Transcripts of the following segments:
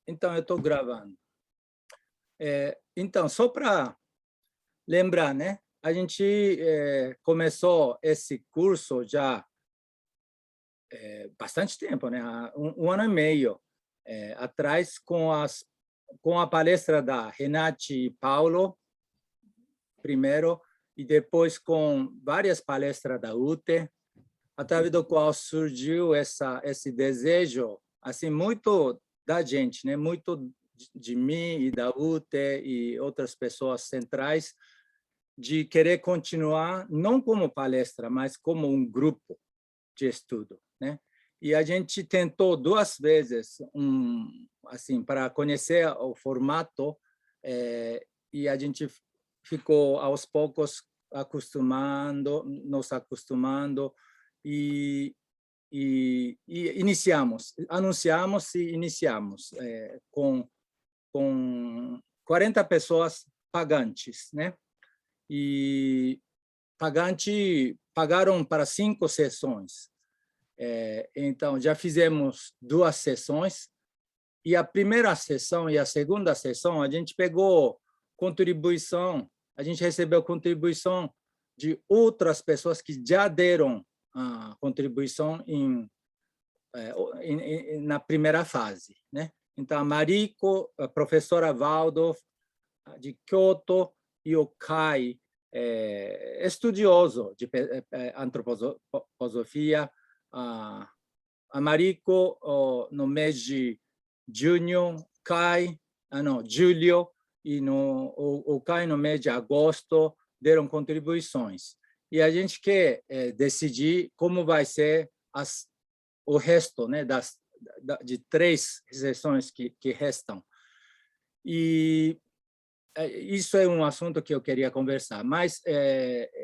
Então, eu estou gravando. Então, só para lembrar, né? A gente começou esse curso já bastante tempo, né? Há um ano e meio atrás, com a palestra da Renate e Paulo, primeiro, e depois com várias palestras da UTE, através do qual surgiu esse desejo, assim, muito da gente, né? Muito de mim e da UTE e outras pessoas centrais, de querer continuar, não como palestra, mas como um grupo de estudo, né? E a gente tentou 2 vezes, assim, para conhecer o formato, e a gente ficou aos poucos nos acostumando e anunciamos e iniciamos com 40 pessoas pagantes, né? E pagaram para 5 sessões. Então, já fizemos 2 sessões, e a primeira sessão e a segunda sessão, a gente pegou contribuição, a gente recebeu contribuição de outras pessoas que já deram a contribuição na primeira fase, né? Então, a Mariko, a professora Waldorf, de Kyoto, e o Kai, estudioso de antroposofia, a Mariko no mês de junho, julho, e o Kai no mês de agosto deram contribuições. E a gente quer decidir como vai ser o resto, né, de 3 sessões que restam. E isso é um assunto que eu queria conversar, mas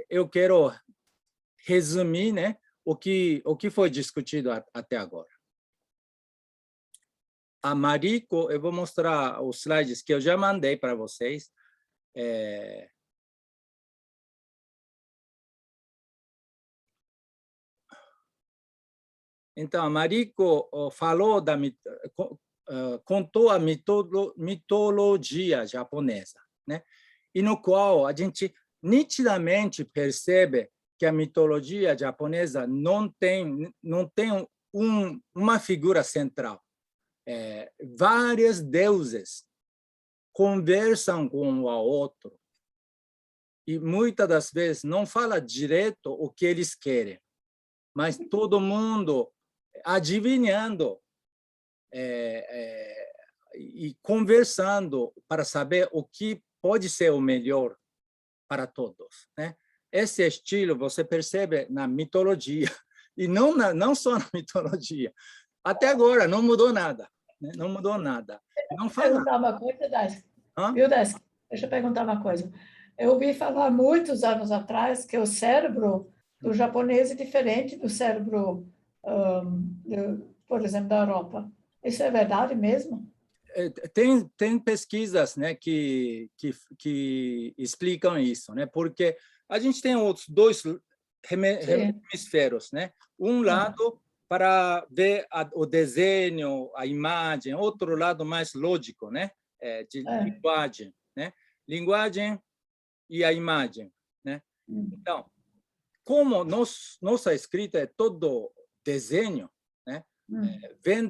eu quero resumir, né, o que foi discutido até agora. A Mariko, eu vou mostrar os slides que eu já mandei para vocês. Então, a Mariko contou a mitologia japonesa, né? E no qual a gente nitidamente percebe que a mitologia japonesa não tem uma figura central. Vários deuses conversam com um ao outro e muitas das vezes não fala direto o que eles querem, mas todo mundo adivinhando e conversando para saber o que pode ser o melhor para todos, né? Esse estilo você percebe na mitologia, e não só na mitologia. Até agora não mudou nada, né? Não mudou nada. Não fala. Perguntar uma coisa, Daisy. Viu, Daisy? Deixa eu perguntar uma coisa. Eu ouvi falar muitos anos atrás que o cérebro do japonês é diferente do cérebro, por exemplo, da Europa. Isso é verdade mesmo? Tem pesquisas, né, que explicam isso, né? Porque a gente tem os 2 hemisférios, né? Um lado para ver o desenho, a imagem, outro lado mais lógico, né? De linguagem, né? Linguagem e a imagem, né? Então, como nossa escrita é todo desenho, né? Vem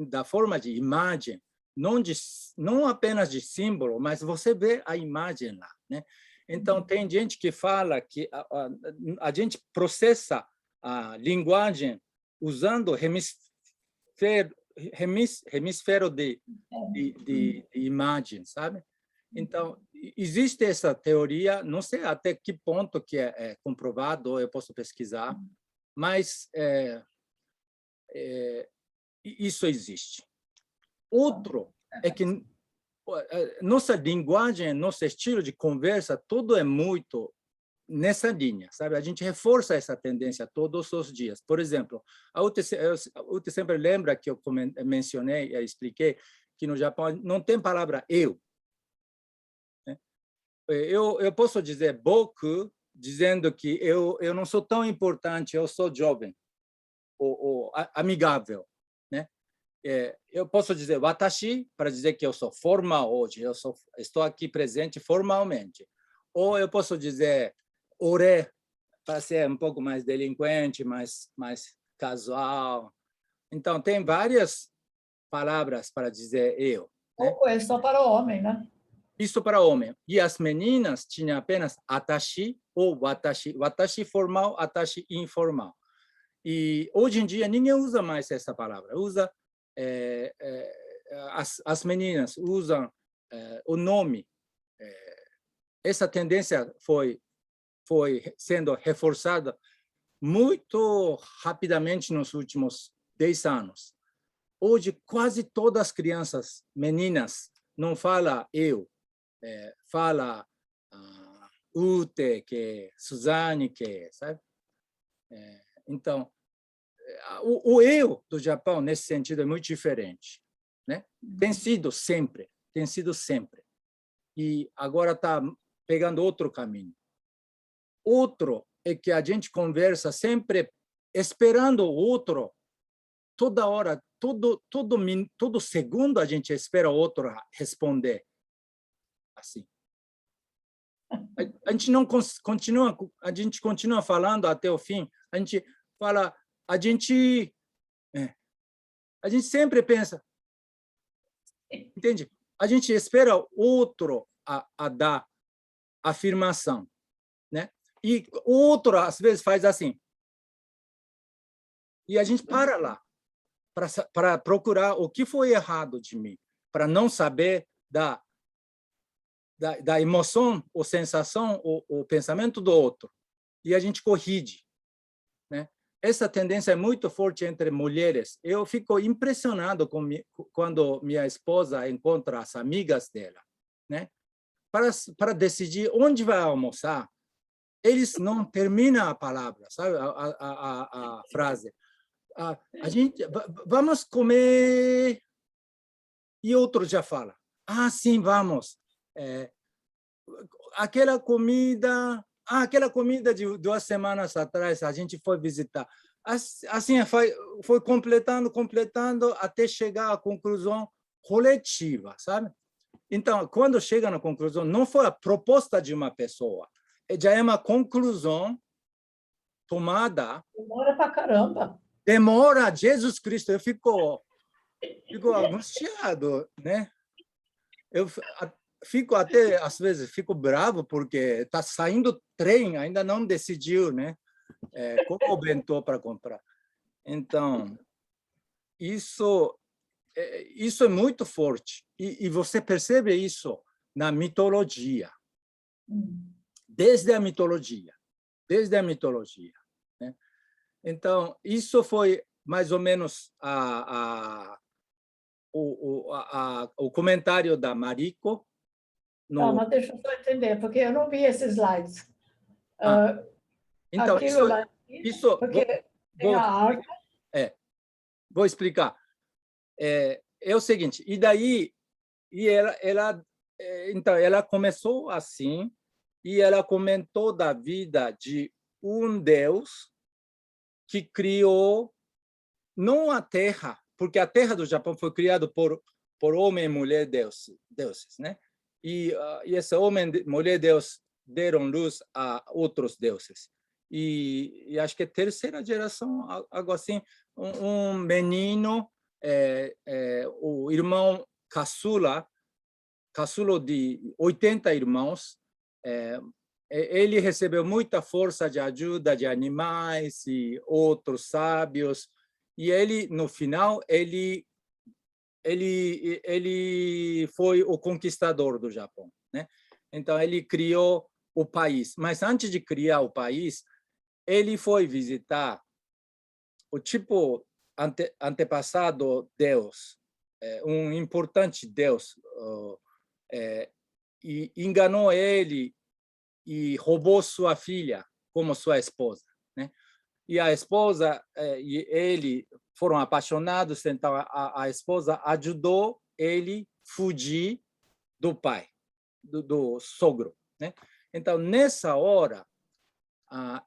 da forma de imagem, não apenas de símbolo, mas você vê a imagem lá, né? Então, tem gente que fala que a gente processa a linguagem usando hemisfério de imagem, sabe? Então, existe essa teoria, não sei até que ponto que é comprovado, eu posso pesquisar, mas isso existe. Outro é que nossa linguagem, nosso estilo de conversa, tudo é muito nessa linha, sabe? A gente reforça essa tendência todos os dias. Por exemplo, a UTE sempre lembra que eu mencionei, eu expliquei que no Japão não tem palavra eu. Eu posso dizer boku, dizendo que eu não sou tão importante, eu sou jovem, ou amigável, né? eu posso dizer watashi para dizer que eu sou formal hoje, estou aqui presente formalmente. Ou eu posso dizer ore para ser um pouco mais delinquente, mais casual. Então, tem várias palavras para dizer eu. Né? Ou é só para o homem, né? Isso para homem. E as meninas tinham apenas atashi ou watashi. Watashi formal, atashi informal. E hoje em dia ninguém usa mais essa palavra. As meninas usam o nome. Essa tendência foi sendo reforçada muito rapidamente nos últimos 10 anos. Hoje, quase todas as crianças, meninas, não falam eu, fala Ute, que Suzane, que, sabe? Então, o eu do Japão, nesse sentido, é muito diferente. Né? Tem sido sempre. E agora está pegando outro caminho. Outro é que a gente conversa sempre esperando o outro, toda hora, todo segundo a gente espera o outro responder. Assim. A gente não continua, a gente continua falando até o fim. A gente fala, a gente sempre pensa, entende? A gente espera o outro a dar afirmação, né? E o outro às vezes faz assim. E a gente para lá para procurar o que foi errado de mim, para não saber da emoção, ou sensação, o pensamento do outro. E a gente corrige. Né? Essa tendência é muito forte entre mulheres. Eu fico impressionado quando minha esposa encontra as amigas dela. Né? Para decidir onde vai almoçar, eles não terminam a palavra, sabe? A frase. A gente, vamos comer... E outro já fala. Sim, vamos. Aquela comida de 2 semanas atrás a gente foi visitar. Assim foi completando até chegar à conclusão coletiva, sabe? Então, quando chega na conclusão, não foi a proposta de uma pessoa, já é uma conclusão tomada. Demora pra caramba. Demora, Jesus Cristo, eu fico angustiado, né? Eu fico até, às vezes, fico bravo porque está saindo trem, ainda não decidiu, né? Como o bentô para comprar. Então, isso é muito forte. E você percebe isso na mitologia. Desde a mitologia. Né? Então, isso foi mais ou menos o comentário da Mariko. Mas deixa eu só entender, porque eu não vi esses slides. Então, isso porque tem a arte. Vou explicar. É o seguinte, e daí então ela começou assim, e ela comentou da vida de um Deus que criou não a Terra, porque a Terra do Japão foi criada por homem e mulher deuses, né? E esse homem e mulher Deus deram luz a outros deuses. E acho que é terceira geração, algo assim, um menino, o irmão caçula de 80 irmãos, ele recebeu muita força de ajuda de animais e outros sábios, e ele, no final, ele foi o conquistador do Japão, né? Então, ele criou o país. Mas, antes de criar o país, ele foi visitar o tipo antepassado Deus, um importante Deus, e enganou ele e roubou sua filha como sua esposa, né? E a esposa e ele foram apaixonados, então a esposa ajudou ele fugir do pai, do sogro, né? Então, nessa hora,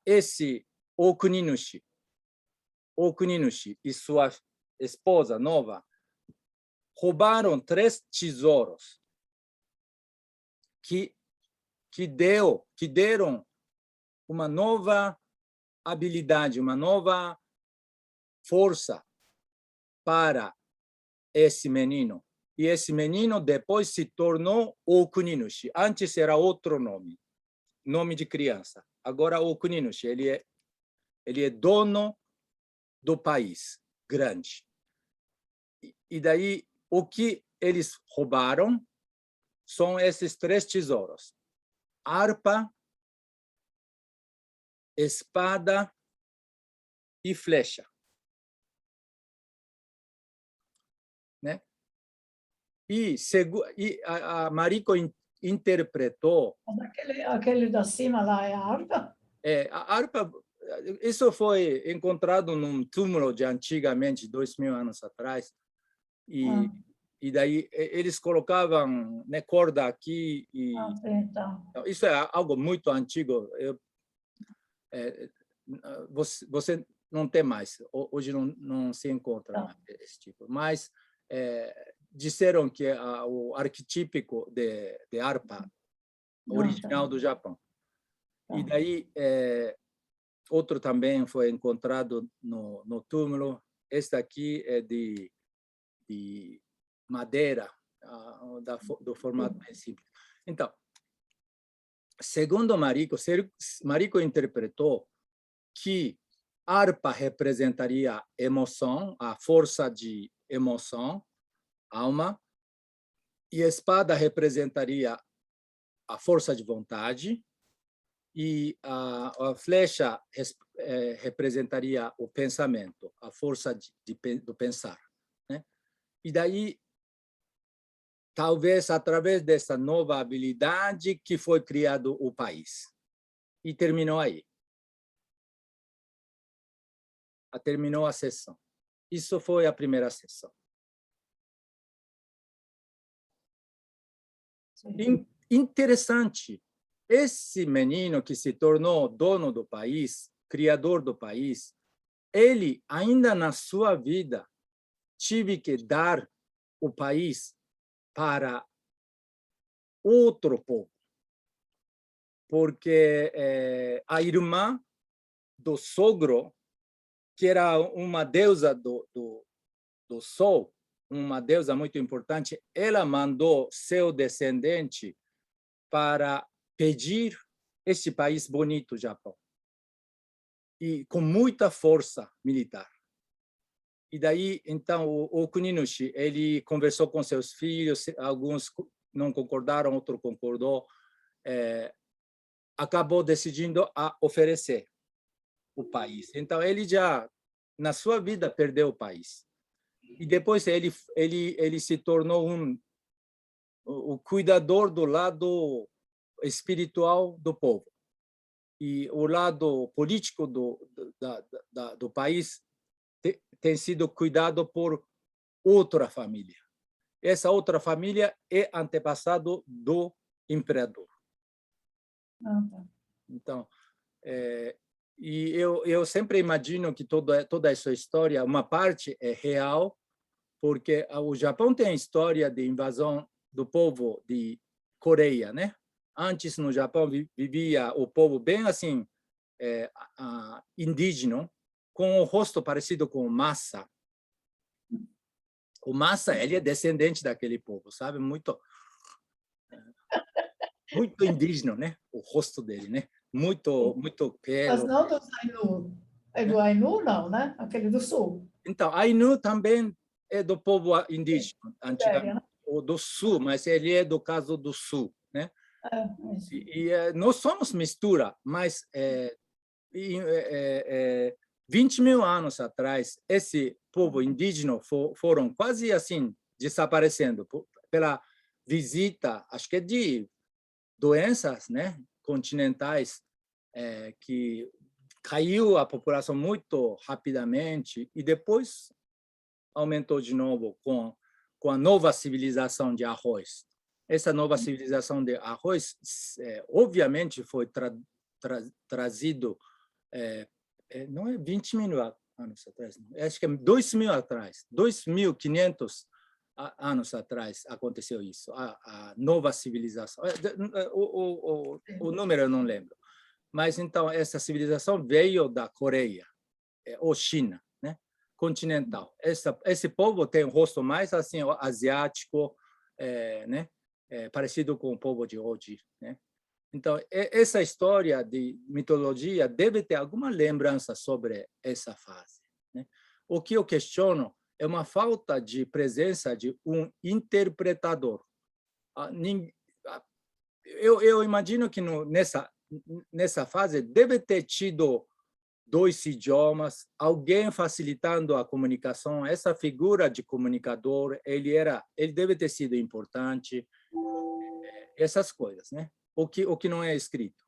esse Okuninushi e sua esposa nova roubaram 3 tesouros que deram uma nova habilidade, uma nova força para esse menino. E esse menino depois se tornou Okuninushi. Antes era outro nome de criança. Agora Okuninushi, ele é dono do país grande. E daí o que eles roubaram são esses 3 tesouros: harpa, espada e flecha, né? E a Mariko interpretou. Aquele da cima lá é a harpa? A harpa, isso foi encontrado num túmulo de antigamente, 2000 anos atrás, e daí eles colocavam, né, corda aqui. Então. Isso é algo muito antigo. Você não tem mais, hoje não se encontra mais esse tipo. Mas disseram que é o arquetípico de harpa original do Japão. E daí outro também foi encontrado no túmulo. Este aqui é de madeira, do formato mais simples. Então, segundo Mariko interpretou que harpa representaria emoção, a força de emoção, alma, e a espada representaria a força de vontade, e a flecha representaria o pensamento, a força do pensar, né? E daí, talvez através dessa nova habilidade que foi criado o país. E terminou aí. Terminou a sessão. Isso foi a primeira sessão. Interessante. Esse menino que se tornou dono do país, criador do país, ele, ainda na sua vida, tive que dar o país para outro povo. Porque a irmã do sogro, que era uma deusa do sol, uma deusa muito importante, ela mandou seu descendente para pedir este país bonito, Japão, e com muita força militar. E daí, então, o Kuninushi, ele conversou com seus filhos, alguns não concordaram, outro concordou, acabou decidindo a oferecer o país. Então, ele já, na sua vida, perdeu o país. E depois ele se tornou o cuidador do lado espiritual do povo. E o lado político do país tem sido cuidado por outra família. Essa outra família é antepassado do imperador. Então, e eu sempre imagino que toda essa história, uma parte é real, porque o Japão tem a história de invasão do povo de Coreia, né? Antes, no Japão, vivia o povo bem assim, indígena, com o rosto parecido com o Massa. O Massa, ele é descendente daquele povo, sabe? Muito indígena, né? O rosto dele, né? Muito pelo. Mas não do Ainu. É do Ainu, não, né? Aquele do sul. Então, Ainu também é do povo indígena, antigamente, ou do sul, mas ele é do caso do sul, né? Nós somos mistura, mas 20 mil anos atrás, esse povo indígena foram quase assim, desaparecendo pela visita, acho que de doenças, né, continentais, que caiu a população muito rapidamente e depois aumentou de novo com a nova civilização de arroz. Essa nova civilização de arroz, obviamente, foi trazido, não é 20 mil anos atrás, acho que é 2.000 atrás, 2.500 anos atrás aconteceu isso, a nova civilização. O número eu não lembro. Mas, então, essa civilização veio da Coreia, ou China, né? Continental. Esse povo tem um rosto mais assim, asiático, né? Parecido com o povo de hoje, né? Então, essa história de mitologia deve ter alguma lembrança sobre essa fase, né? O que eu questiono é uma falta de presença de um interpretador. Eu imagino que nessa fase deve ter tido 2 idiomas, alguém facilitando a comunicação. Essa figura de comunicador, ele deve ter sido importante. Essas coisas, né? O que não é escrito.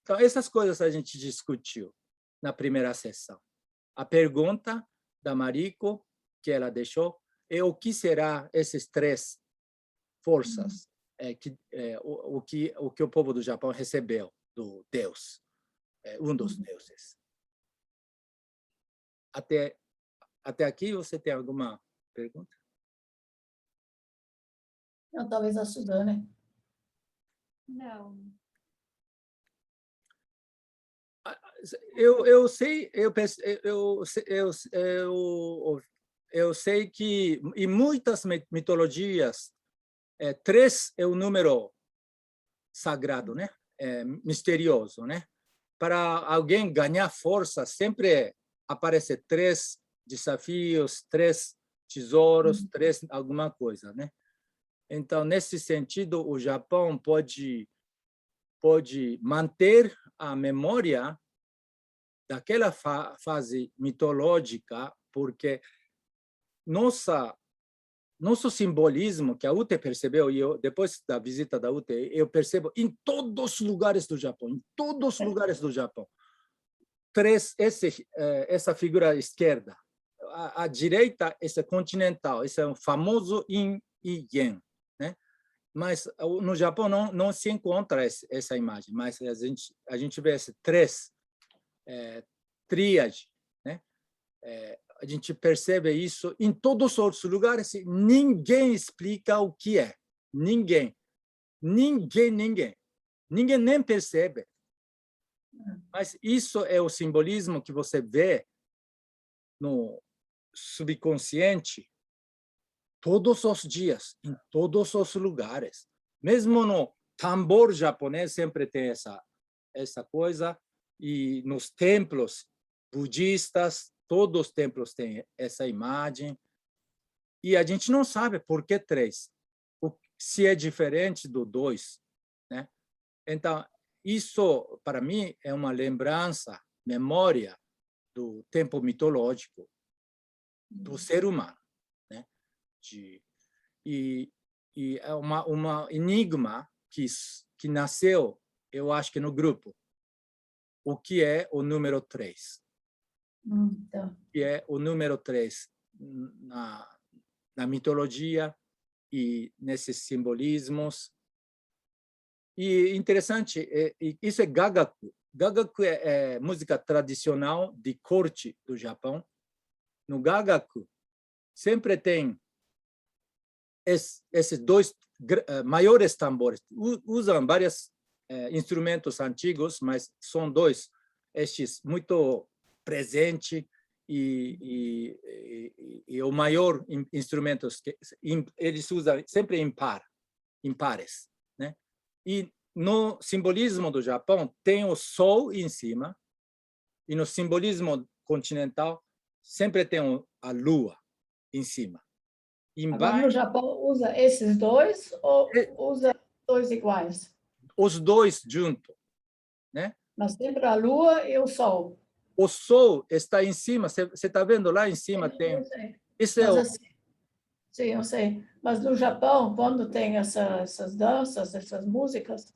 Então, essas coisas a gente discutiu na primeira sessão. A pergunta da Mariko, que ela deixou, é o que será essas 3 forças o que o povo do Japão recebeu do Deus, um dos deuses. Até aqui, você tem alguma pergunta? Não, talvez a Suzane. Não. Eu sei que em muitas mitologias 3 é o número sagrado, né? Misterioso, né? Para alguém ganhar força, sempre aparece 3 desafios, 3 tesouros, 3 alguma coisa, né? Então, nesse sentido, o Japão pode manter a memória daquela fase mitológica, porque nosso simbolismo, que a Ute percebeu, e depois da visita da Ute, eu percebo em todos os lugares do Japão, essa figura esquerda. A direita, esse é continental, esse é o famoso Yin e Yang, né? Mas no Japão não se encontra essa imagem, mas a gente vê esse 3 tríade, né? A gente percebe isso em todos os outros lugares. Ninguém explica o que é. Ninguém nem percebe. Mas isso é o simbolismo que você vê no subconsciente todos os dias, em todos os lugares. Mesmo no tambor japonês sempre tem essa coisa, e nos templos budistas, todos os templos têm essa imagem, e a gente não sabe por que 3, se é diferente do 2, né? Então, isso, para mim, é uma lembrança, memória do tempo mitológico do ser humano, né? E é uma enigma que nasceu, eu acho que no grupo. O que é o número 3? Tá. Que é o número 3 na mitologia e nesses simbolismos. E interessante, isso é gagaku. Gagaku é música tradicional de corte do Japão. No gagaku, sempre tem esses 2 maiores tambores. Usam vários instrumentos antigos, mas são 2 estes muito presentes e o maior instrumentos que eles usam sempre impares, né? E no simbolismo do Japão tem o sol em cima, e no simbolismo continental sempre tem a lua em cima. Agora, no Japão, usa esses 2 ou usa 2 iguais? Os 2 juntos, né? Mas sempre a lua e o sol. O sol está em cima, você está vendo lá em cima tem. Isso é assim, sim, eu sei. Mas no Japão, quando tem essas danças, essas músicas,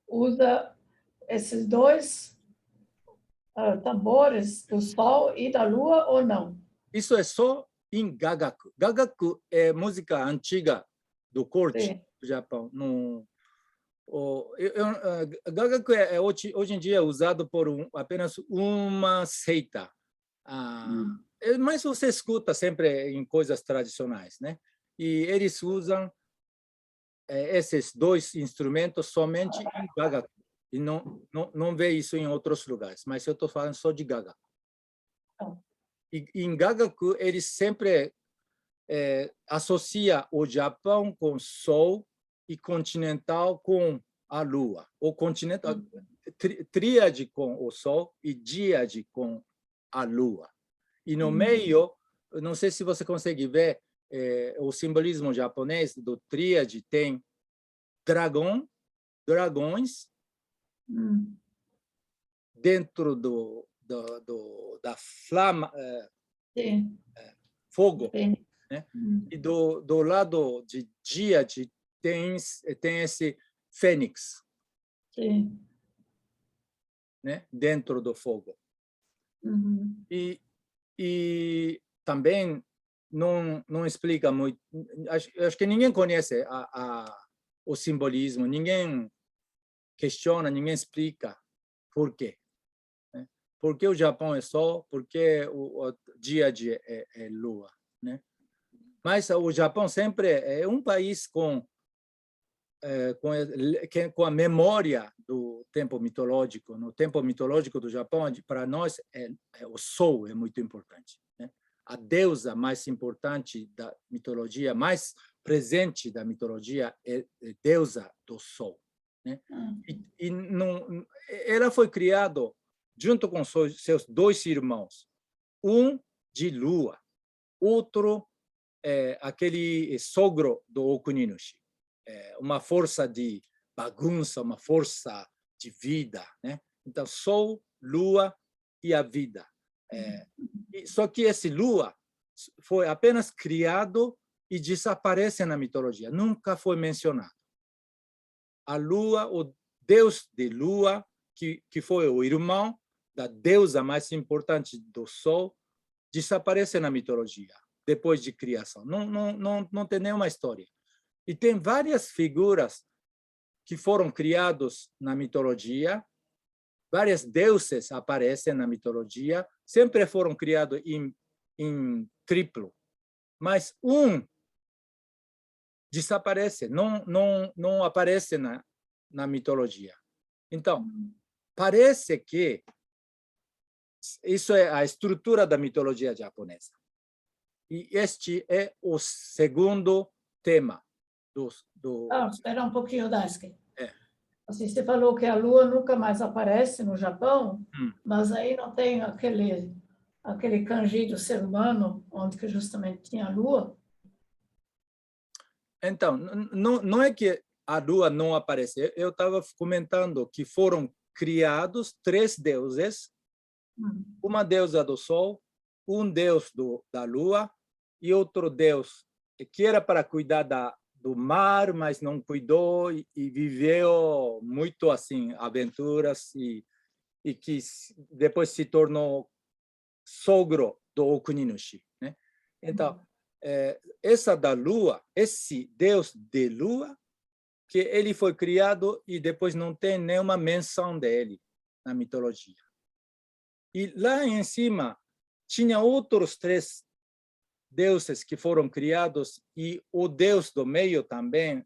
usa esses 2 tambores do sol e da lua ou não? Isso é só em gagaku. Gagaku é música antiga do corte do Japão. Gagaku hoje em dia é usado por apenas uma seita. Mas você escuta sempre em coisas tradicionais, né? e eles usam esses dois instrumentos somente em Gagaku. E não vê isso em outros lugares, mas eu estou falando só de Gagaku. E em Gagaku, eles sempre associam o Japão com o Sol e continental com a Lua. O continental, tríade com o Sol e díade com a Lua. E no meio, não sei se você consegue ver, o simbolismo japonês do tríade tem dragões dentro da flama, fogo, né? E do lado de díade tem esse fênix, né? Dentro do fogo. E também não explica muito. Acho que ninguém conhece o simbolismo, ninguém questiona, ninguém explica por quê. Né? Por que o Japão é Sol, por que o díade é Lua. Né? Mas o Japão sempre é um país com a memória do tempo mitológico. No tempo mitológico do Japão, para nós, o Sol é muito importante. Né? A deusa mais importante da mitologia, mais presente da mitologia, é a deusa do Sol. Né? Ela foi criada junto com seus dois irmãos, um de Lua, outro aquele sogro do Okuninushi. Uma força de bagunça, uma força de vida, né? Então, Sol, Lua e a vida. Só que esse Lua foi apenas criado e desaparece na mitologia, nunca foi mencionado. A Lua, o deus de Lua, que foi o irmão da deusa mais importante do Sol, desaparece na mitologia, depois de criação. Não tem nenhuma história. E tem várias figuras que foram criadas na mitologia, várias deuses aparecem na mitologia, sempre foram criados em triplo, mas um desaparece, não aparece na mitologia. Então, parece que isso é a estrutura da mitologia japonesa. E este é o segundo tema. Espera um pouquinho, Daisuke. Assim, você falou que a Lua nunca mais aparece no Japão, mas aí não tem aquele kanji do ser humano, onde que justamente tinha a Lua? Então, não é que a Lua não aparece. Eu estava comentando que foram criados 3 deuses, uma deusa do Sol, um deus da Lua e outro deus que era para cuidar do mar, mas não cuidou e viveu muito assim aventuras e que depois se tornou sogro do Okuninushi, né? Então, essa da Lua, esse deus de Lua, que ele foi criado e depois não tem nenhuma menção dele na mitologia. E lá em cima tinha outros 3 deuses que foram criados e o deus do meio também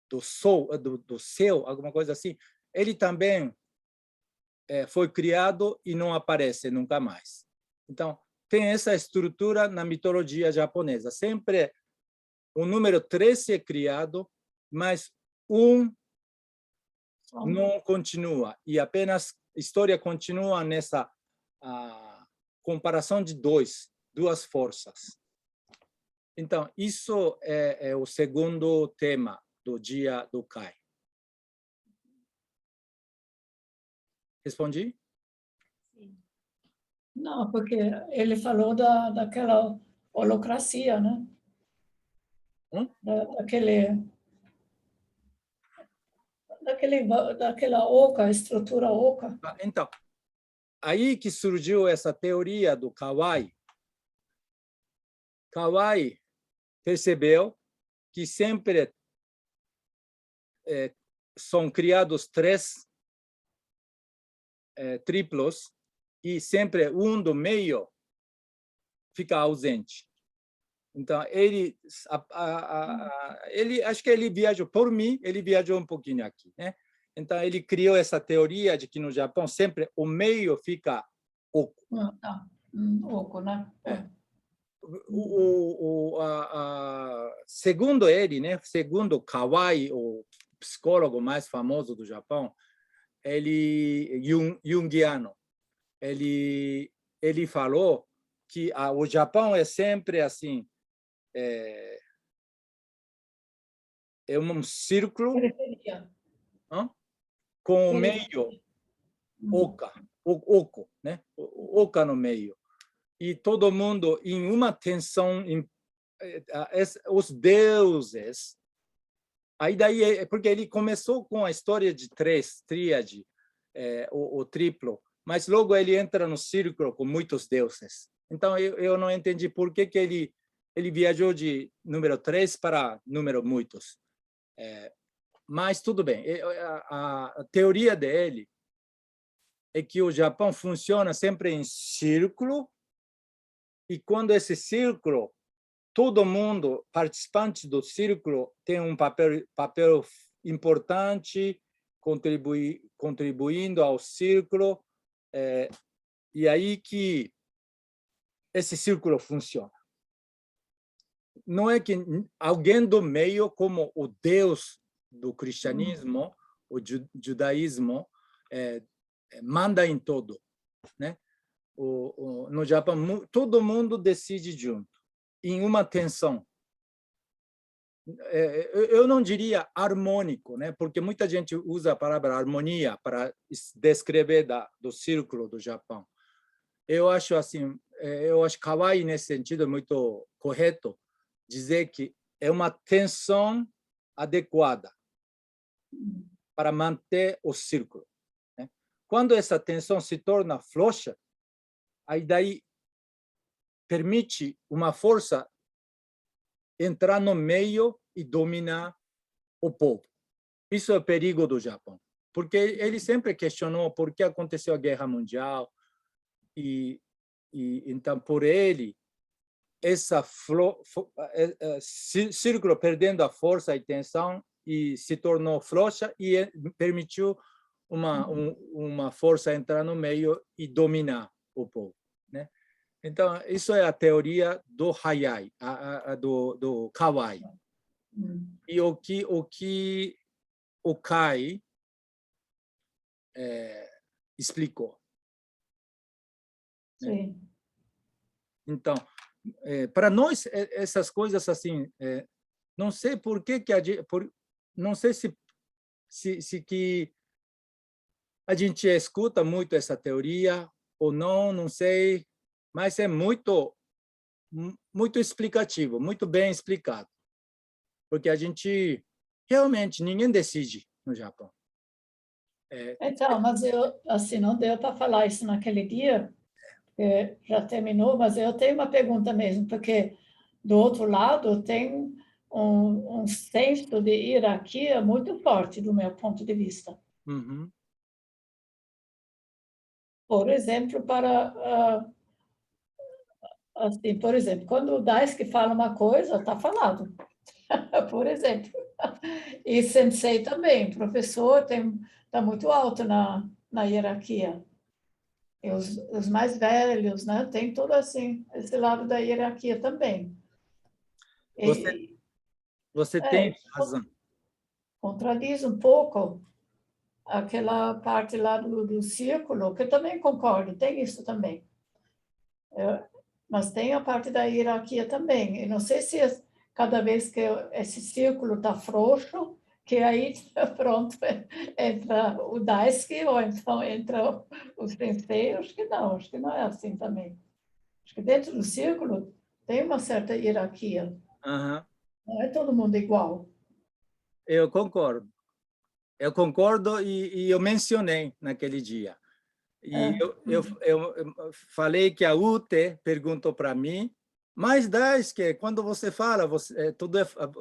do sol, do céu, alguma coisa assim, ele também foi criado e não aparece nunca mais. Então, tem essa estrutura na mitologia japonesa. Sempre o número 13 é criado, mas um não continua. E apenas a história continua nessa comparação de duas forças. Então, isso é o segundo tema do dia do Kai. Respondi? Sim. Não, porque ele falou daquela holocracia, né? Daquela oca, estrutura oca. Então, aí que surgiu essa teoria do Kawai. Kawai percebeu que sempre são criados 3 triplos e sempre um do meio fica ausente. Então, ele, ele, acho que ele viajou, por mim, ele viajou um pouquinho aqui, né? Então, ele criou essa teoria de que no Japão sempre o meio fica oco. Tá. Oco, né? Segundo ele, né? Segundo Kawai, o psicólogo mais famoso do Japão, ele junguiano, ele falou que o Japão é sempre assim, é um círculo com o meio oco, né? Oca no meio. E todo mundo em uma tensão, os deuses. Aí daí, porque ele começou com a história de tríade, o triplo, mas logo ele entra no círculo com muitos deuses. Então eu não entendi por que ele viajou de número 3 para número muitos. Mas tudo bem. A teoria dele é que o Japão funciona sempre em círculo, e quando esse círculo, todo mundo, participante do círculo, tem um papel importante, contribuindo ao círculo, e aí que esse círculo funciona. Não é que alguém do meio, como o Deus do cristianismo, o judaísmo, manda em todo, né? No Japão, todo mundo decide junto, em uma tensão. Eu não diria harmônico, né? Porque muita gente usa a palavra harmonia para descrever do círculo do Japão. Eu acho assim, eu acho Kawai nesse sentido é muito correto dizer que é uma tensão adequada para manter o círculo, né? Quando essa tensão se torna frouxa, aí daí permite uma força entrar no meio e dominar o povo. Isso é o perigo do Japão, porque ele sempre questionou por que aconteceu a Guerra Mundial, e então, por ele, essa círculo perdendo a força e tensão e se tornou frouxa e permitiu uma força entrar no meio e dominar o povo, né? Então, isso é a teoria do Hayai, do Kawai. E o que o Kai explicou. Né? Sim. Então, para nós, essas coisas assim, não sei por que não sei se que a gente escuta muito essa teoria ou não sei, mas é muito explicativo, muito bem explicado, porque a gente realmente ninguém decide no Japão. Então, mas eu assim não deu para falar isso naquele dia, já terminou, mas eu tenho uma pergunta mesmo, porque do outro lado tem um senso de hierarquia muito forte do meu ponto de vista. Uhum. Por exemplo, assim, por exemplo, quando o Daisuke fala uma coisa, está falado. Por exemplo. E sensei também, professor está muito alto na hierarquia. E os mais velhos, né? Tem todo assim, esse lado da hierarquia também. Você tem razão. Contradiz um pouco aquela parte lá do círculo, que eu também concordo, tem isso também. Mas tem a parte da hierarquia também. Eu não sei se cada vez que esse círculo está frouxo, que aí, pronto, entra o Daisuke, ou então entra o sensei, acho que não é assim também. Acho que dentro do círculo tem uma certa hierarquia. Uhum. Não é todo mundo igual. Eu concordo. Eu concordo e eu mencionei naquele dia. E eu falei que a Ute perguntou para mim, mas Daisuke, quando você fala,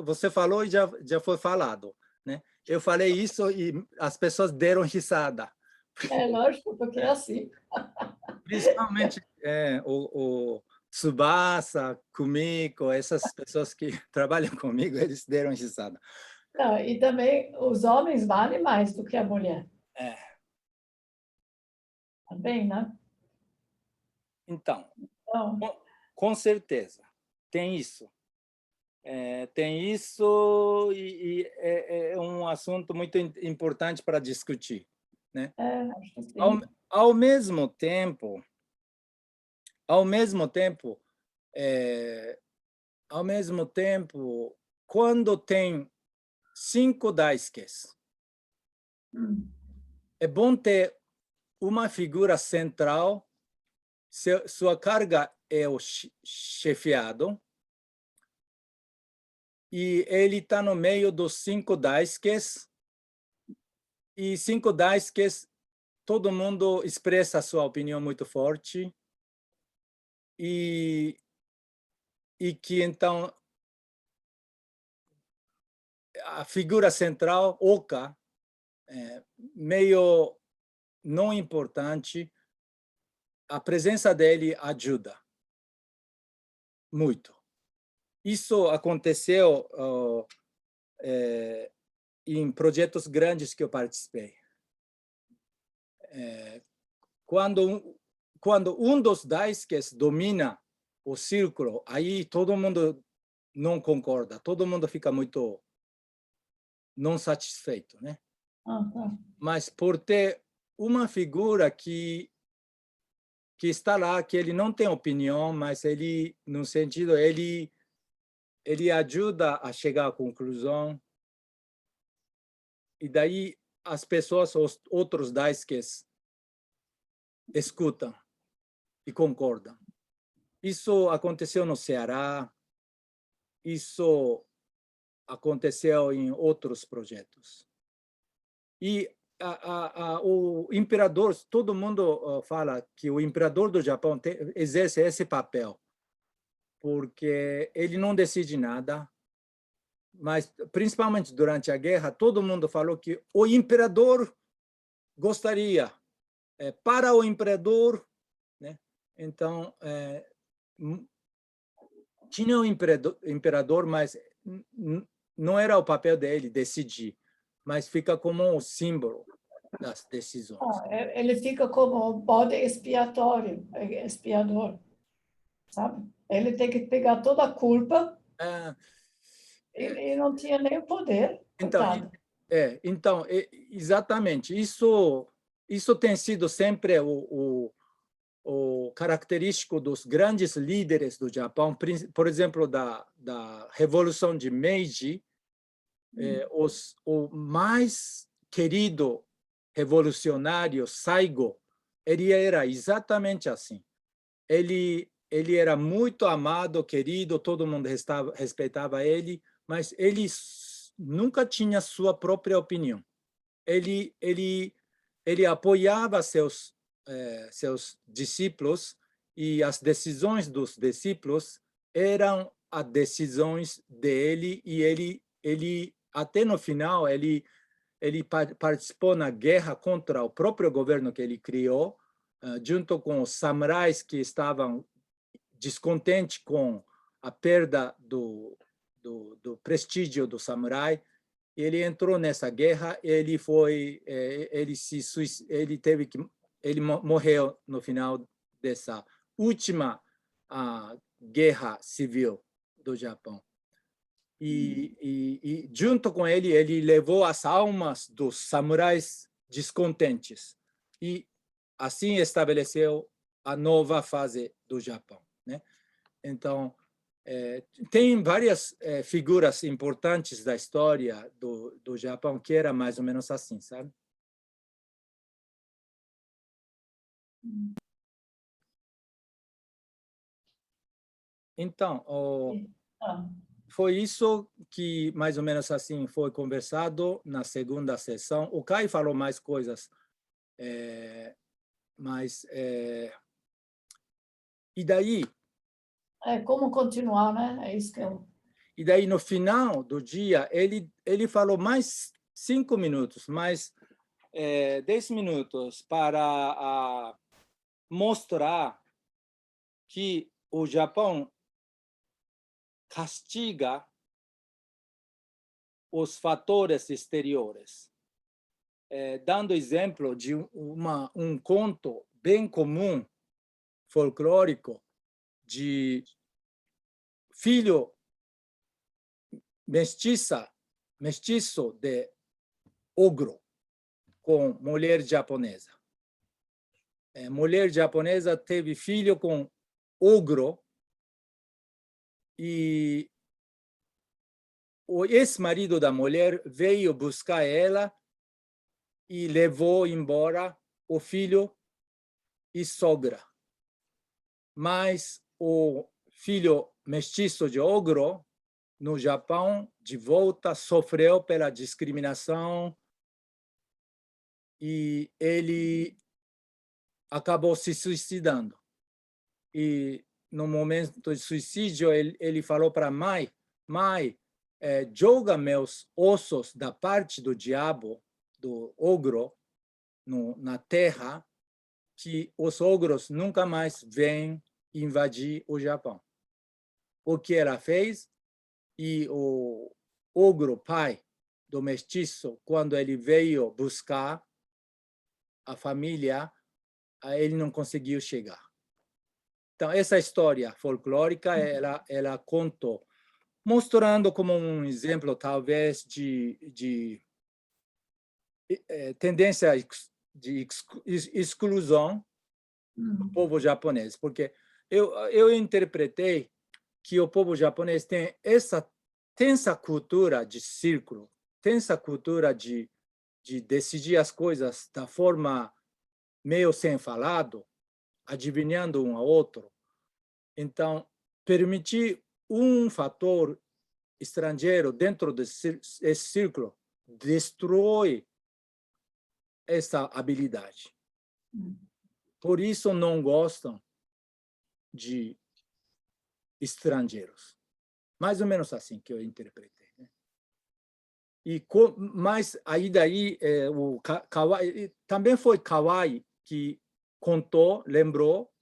você falou e já foi falado, né? Eu falei isso e as pessoas deram risada. Lógico, porque é assim. Principalmente Tsubasa, Kumiko, essas pessoas que trabalham comigo, eles deram risada. Não, e também os homens valem mais do que a mulher. Também, né? Então, Então, com certeza, tem isso. Tem isso e é um assunto muito importante para discutir, né? acho que sim. Ao mesmo tempo, quando tem 5 daisukes, é bom ter uma figura central. Sua carga é o chefiado, e ele está no meio dos 5 daisukes, e 5 daisukes, todo mundo expressa a sua opinião muito forte, e que, então, a figura central, Oka, meio não importante, a presença dele ajuda muito. Isso aconteceu em projetos grandes que eu participei. Quando um dos daisukes domina o círculo, aí todo mundo não concorda, todo mundo fica muito não satisfeito, né? Mas por ter uma figura que está lá, que ele não tem opinião, mas ele, no sentido, ele ajuda a chegar à conclusão, e daí as pessoas, os outros daisukes, escutam e concordam. Isso aconteceu no Ceará, isso aconteceu em outros projetos. E o imperador, todo mundo fala que o imperador do Japão exerce esse papel, porque ele não decide nada, mas principalmente durante a guerra, todo mundo falou que o imperador gostaria, para o imperador, né? Então, tinha o imperador, mas não era o papel dele decidir, mas fica como um símbolo das decisões. Ele fica como um bode expiador, sabe? Ele tem que pegar toda a culpa e não tinha nem o poder. Então, exatamente. Isso tem sido sempre o característico dos grandes líderes do Japão, por exemplo, da Revolução de Meiji. O mais querido revolucionário, Saigo, ele era exatamente assim. Ele era muito amado, querido, todo mundo respeitava ele, mas ele nunca tinha sua própria opinião. Ele apoiava seus discípulos, e as decisões dos discípulos eram as decisões dele, e ele até no final ele participou na guerra contra o próprio governo que ele criou, junto com os samurais que estavam descontentes com a perda do prestígio do samurai. Ele entrou nessa guerra, ele morreu no final dessa última guerra civil do Japão. E junto com ele levou as almas dos samurais descontentes, e assim estabeleceu a nova fase do Japão, né? Então, tem várias figuras importantes da história do Japão que era mais ou menos assim, sabe? Então, foi isso que mais ou menos assim foi conversado na segunda sessão. O Kai falou mais coisas, mas e daí? Como continuar, né? É isso que eu... E daí, no final do dia, ele falou mais 5 minutos, mais 10 minutos para mostrar que o Japão castiga os fatores exteriores. Dando exemplo de conto bem comum, folclórico, de filho mestiço de ogro com mulher japonesa. Mulher japonesa teve filho com ogro e o ex-marido da mulher veio buscar ela e levou embora o filho e sogra. Mas o filho mestiço de ogro, no Japão, de volta, sofreu pela discriminação e ele acabou se suicidando. E no momento de suicídio, ele falou para a mãe, joga meus ossos da parte do diabo, do ogro, na terra, que os ogros nunca mais vêm invadir o Japão. O que ela fez, e o ogro pai do mestiço, quando ele veio buscar a família, ele não conseguiu chegar. Então, essa história folclórica, ela contou, mostrando como um exemplo, talvez, de tendência de exclusão do povo japonês, porque eu interpretei que o povo japonês tem essa tensa cultura de círculo, tensa cultura de decidir as coisas da forma meio sem falado, adivinhando um ao outro. Então, permitir um fator estrangeiro dentro desse círculo destrói essa habilidade. Por isso não gostam de estrangeiros. Mais ou menos assim que eu interpretei. Né? Mas aí daí o Kawai, também foi Kawai que contou, lembrou,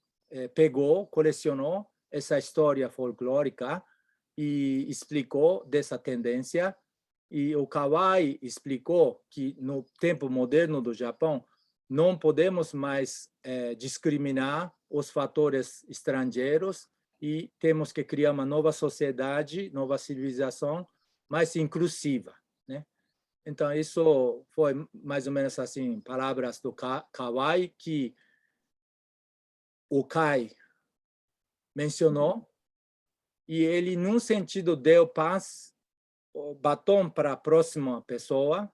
pegou, colecionou essa história folclórica e explicou dessa tendência. E o Kawai explicou que no tempo moderno do Japão não podemos mais discriminar os fatores estrangeiros e temos que criar uma nova sociedade, nova civilização mais inclusiva, né? Então, isso foi mais ou menos assim, palavras do Kawai que o Kai mencionou, e ele, num sentido, deu paz, o batom para a próxima pessoa,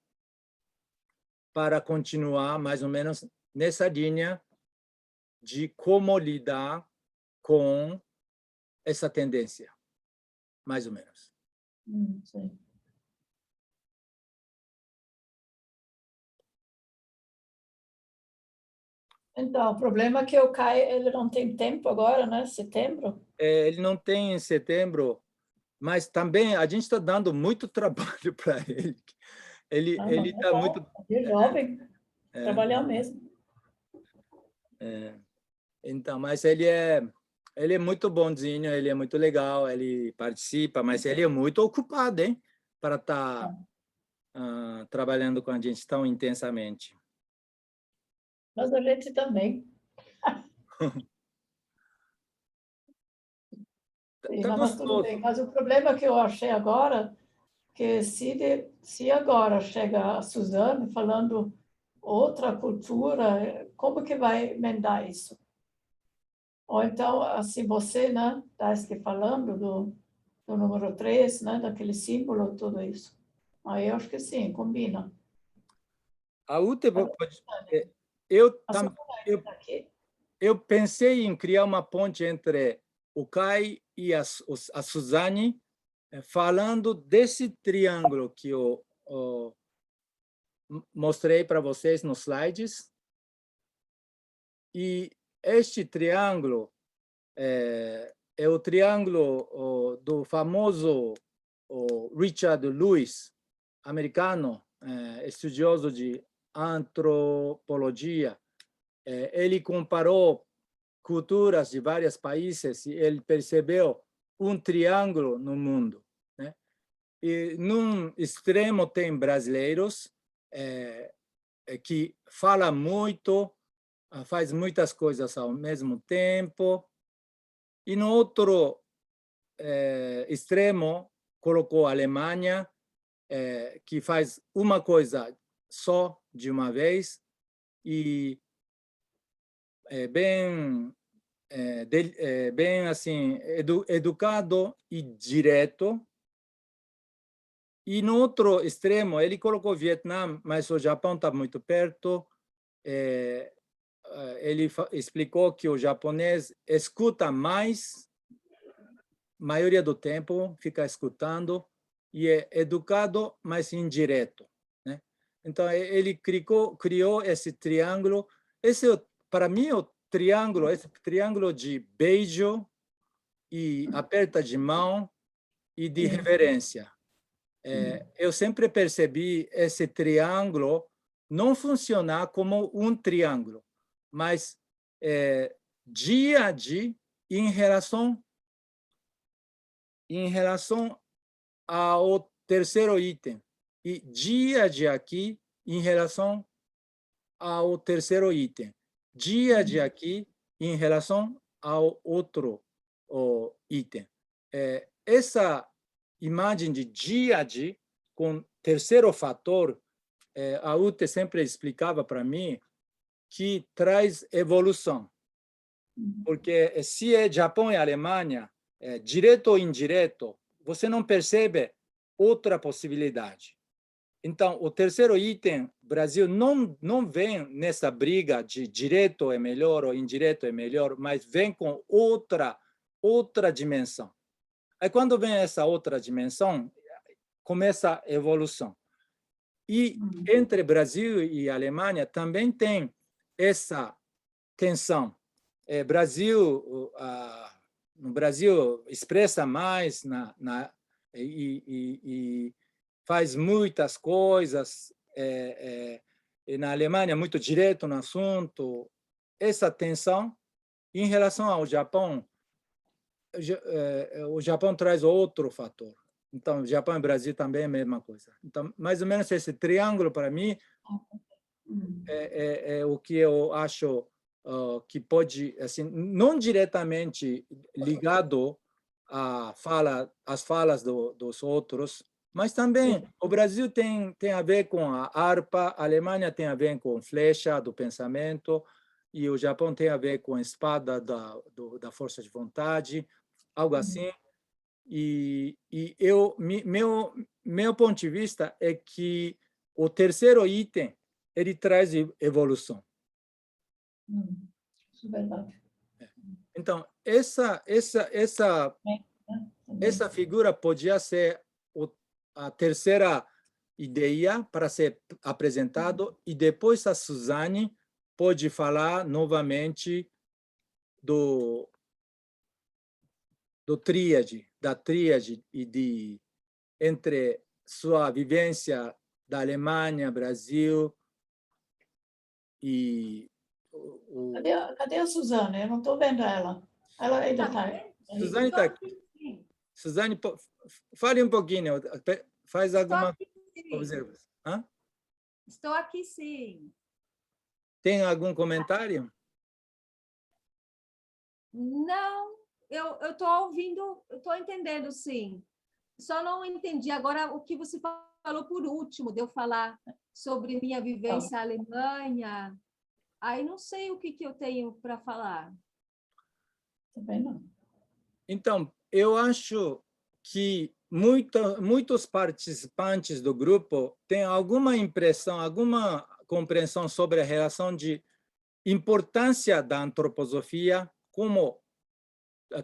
para continuar mais ou menos nessa linha de como lidar com essa tendência, mais ou menos. Sim. Então, o problema é que o Kai ele não tem tempo agora, né? Setembro. Ele não tem em setembro, mas também a gente está dando muito trabalho para ele. Ele está muito... É jovem, trabalhar mesmo. Então, mas ele é muito bonzinho, ele é muito legal, ele participa, mas ele é muito ocupado, hein? Para estar trabalhando com a gente tão intensamente. Mas a gente também. Sim, não, mas tudo bem. Mas o problema que eu achei agora, que se agora chega a Suzane falando outra cultura, como que vai emendar isso? Ou então, assim, você, né, está falando do número 3, né, daquele símbolo, tudo isso. Aí eu acho que sim, combina. A última, eu pensei em criar uma ponte entre o Kai e a Suzane, falando desse triângulo que eu mostrei para vocês nos slides. E este triângulo é o triângulo do famoso Richard Lewis, americano, estudioso de antropologia. Ele comparou culturas de vários países e ele percebeu um triângulo no mundo, né? E num extremo tem brasileiros que falam muito, faz muitas coisas ao mesmo tempo, e no outro extremo colocou a Alemanha, que faz uma coisa só de uma vez e bem bem assim educado e direto. E no outro extremo ele colocou o Vietnã, mas o Japão está muito perto. Ele explicou que o japonês escuta mais, maioria do tempo fica escutando, e é educado, mas indireto, né? Então ele criou esse triângulo. Esse para mim o triângulo, esse triângulo de beijo e aperta de mão e de reverência. Eu sempre percebi esse triângulo não funcionar como um triângulo, mas dia a dia em relação ao terceiro item e dia a dia aqui em relação ao terceiro item, dia a dia aqui em relação ao outro item. Essa imagem de dia a dia com terceiro fator, a Ute sempre explicava para mim que traz evolução, porque se é Japão e Alemanha, direto ou indireto, você não percebe outra possibilidade. Então, o terceiro item, Brasil não vem nessa briga de direto é melhor ou indireto é melhor, mas vem com outra dimensão. Aí, quando vem essa outra dimensão, começa a evolução. E entre Brasil e Alemanha também tem essa tensão. No Brasil expressa mais e faz muitas coisas, e na Alemanha muito direto no assunto. Essa tensão em relação ao Japão, o Japão traz outro fator. Então, Japão e Brasil também é a mesma coisa. Então, mais ou menos esse triângulo para mim é o que eu acho que pode, assim, não diretamente ligado às falas dos outros, mas também o Brasil tem a ver com a harpa, a Alemanha tem a ver com flecha do pensamento, e o Japão tem a ver com a espada da força de vontade, algo assim. E meu ponto de vista é que o terceiro item ele traz evolução. Isso é verdade. Então, essa figura podia ser a terceira ideia para ser apresentado, e depois a Suzane pode falar novamente da tríade e entre sua vivência da Alemanha, Brasil e Cadê a Suzane? Eu não estou vendo ela. Ela ainda está. Suzane está aqui. Suzane, fale um pouquinho, faz alguma observação. Estou aqui, sim. Tem algum comentário? Não, eu estou ouvindo, eu estou entendendo, sim. Só não entendi agora o que você falou por último, de eu falar sobre minha vivência na Alemanha. Aí não sei o que eu tenho para falar. Também não. Então, eu acho que muitos participantes do grupo têm alguma impressão, alguma compreensão sobre a relação de importância da antroposofia como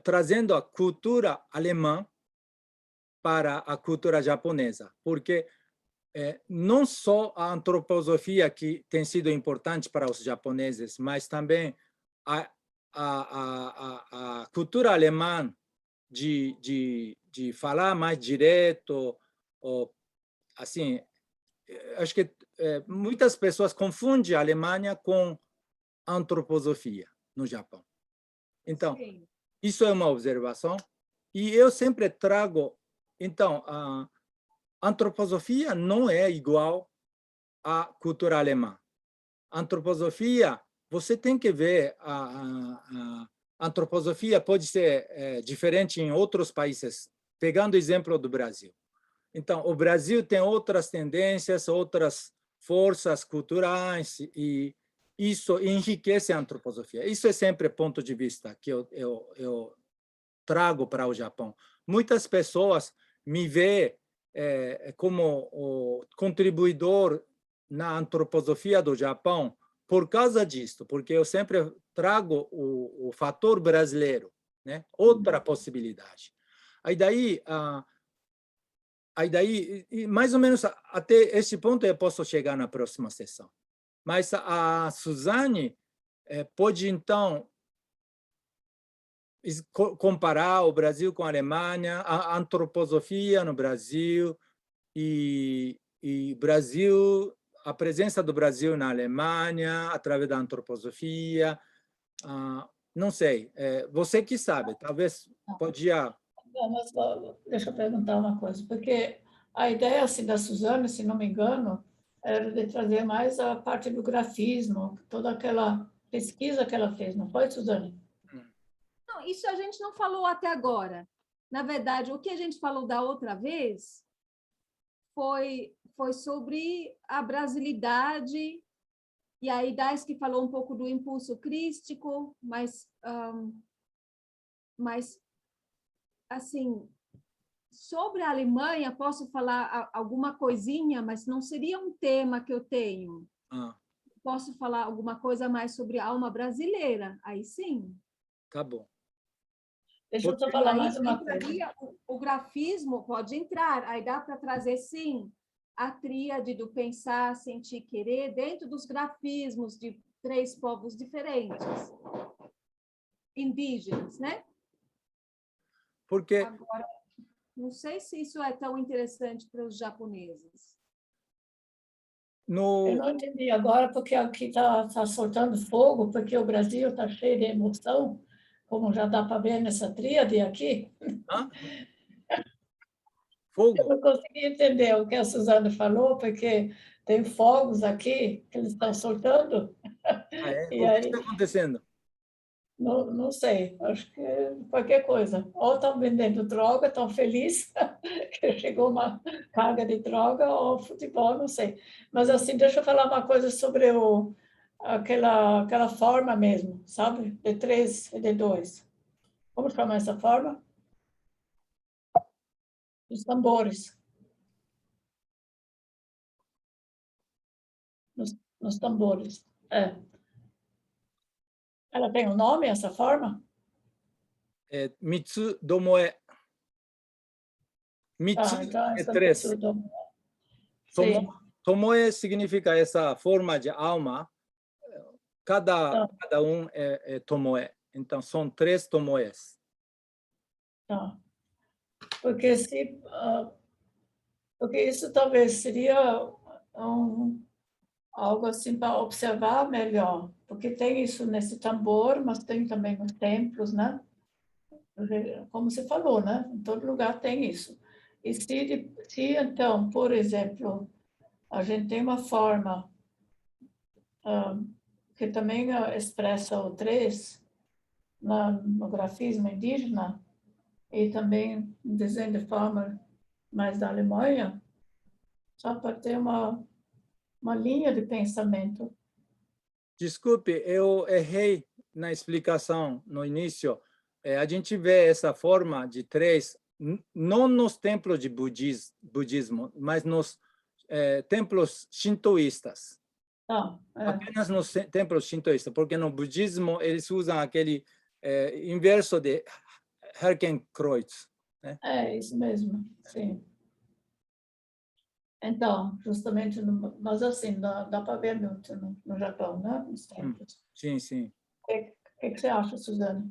trazendo a cultura alemã para a cultura japonesa, porque não só a antroposofia que tem sido importante para os japoneses, mas também a cultura alemã de falar mais direto, ou, assim, acho que muitas pessoas confundem a Alemanha com a antroposofia no Japão. Então, Sim. isso é uma observação. E eu sempre trago, então, a antroposofia não é igual à cultura alemã. A antroposofia, você tem que ver, a antroposofia pode ser diferente em outros países, pegando o exemplo do Brasil. Então, o Brasil tem outras tendências, outras forças culturais, e isso enriquece a antroposofia. Isso é sempre ponto de vista que eu trago para o Japão. Muitas pessoas me veem como o contribuidor na antroposofia do Japão por causa disso, porque eu sempre trago o fator brasileiro, né? Outra possibilidade. Aí daí, mais ou menos até esse ponto eu posso chegar na próxima sessão. Mas a Suzane pode, então, comparar o Brasil com a Alemanha, a antroposofia no Brasil e Brasil, a presença do Brasil na Alemanha através da antroposofia. Não sei, você que sabe, talvez podia... Não, mas deixa eu perguntar uma coisa, porque a ideia assim, da Suzane, se não me engano, era de trazer mais a parte do grafismo, toda aquela pesquisa que ela fez, não foi, Suzane? Não, isso a gente não falou até agora. Na verdade, o que a gente falou da outra vez foi sobre a brasilidade, e aí Daisuke falou um pouco do impulso crístico, mas assim, sobre a Alemanha, posso falar alguma coisinha, mas não seria um tema que eu tenho. Posso falar alguma coisa mais sobre a alma brasileira, aí sim. Tá bom. Deixa eu só falar mais uma coisa. O grafismo pode entrar, aí dá para trazer, sim, a tríade do pensar, sentir, querer, dentro dos grafismos de 3 povos diferentes, indígenas, né? Porque... Agora, não sei se isso é tão interessante para os japoneses. Eu não entendi agora, porque aqui está soltando fogo, porque o Brasil está cheio de emoção, como já dá para ver nessa tríade aqui. Fogo? Eu não consegui entender o que a Suzana falou, porque tem fogos aqui que eles estão soltando. E O que aí, está acontecendo? não sei, acho que qualquer coisa. Ou estão vendendo droga, estão felizes que chegou uma carga de droga, ou futebol, não sei. Mas, assim, deixa eu falar uma coisa sobre aquela forma mesmo, sabe? De 3 e de 2. Como chama essa forma? Os tambores. Nos tambores. Ela tem um nome, essa forma? Mitsu Domoe. Mitsu Então, é essa 3. Sim. Tomoe significa essa forma de alma. Cada um é Tomoe. Então, são 3 Tomoes. Tá. Porque porque isso talvez seria algo assim para observar melhor, porque tem isso nesse tambor, mas tem também nos templos, né? Como você falou, né? Em todo lugar tem isso. E se então, por exemplo, a gente tem uma forma que também expressa o 3 no grafismo indígena e também em desenho de forma mais da Alemanha, só para ter uma linha de pensamento. Desculpe, eu errei na explicação no início. A gente vê essa forma de 3 não nos templos de budismo, mas nos templos shintoístas. Apenas nos templos shintoístas, porque no budismo eles usam aquele inverso de Herkenkreuz, né? Isso mesmo, sim. Então, justamente, mas assim, dá para ver muito no Japão, né? Nos templos. Sim, sim. O que você acha, Suzana?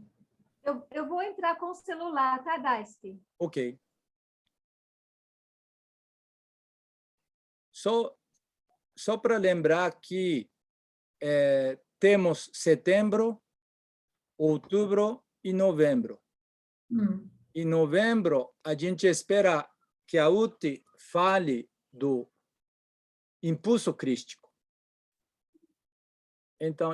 Eu vou entrar com o celular, tá, Daisuke? Ok. Só para lembrar que temos setembro, outubro e novembro. Em novembro, a gente espera que a UTI fale do impulso crístico. Então,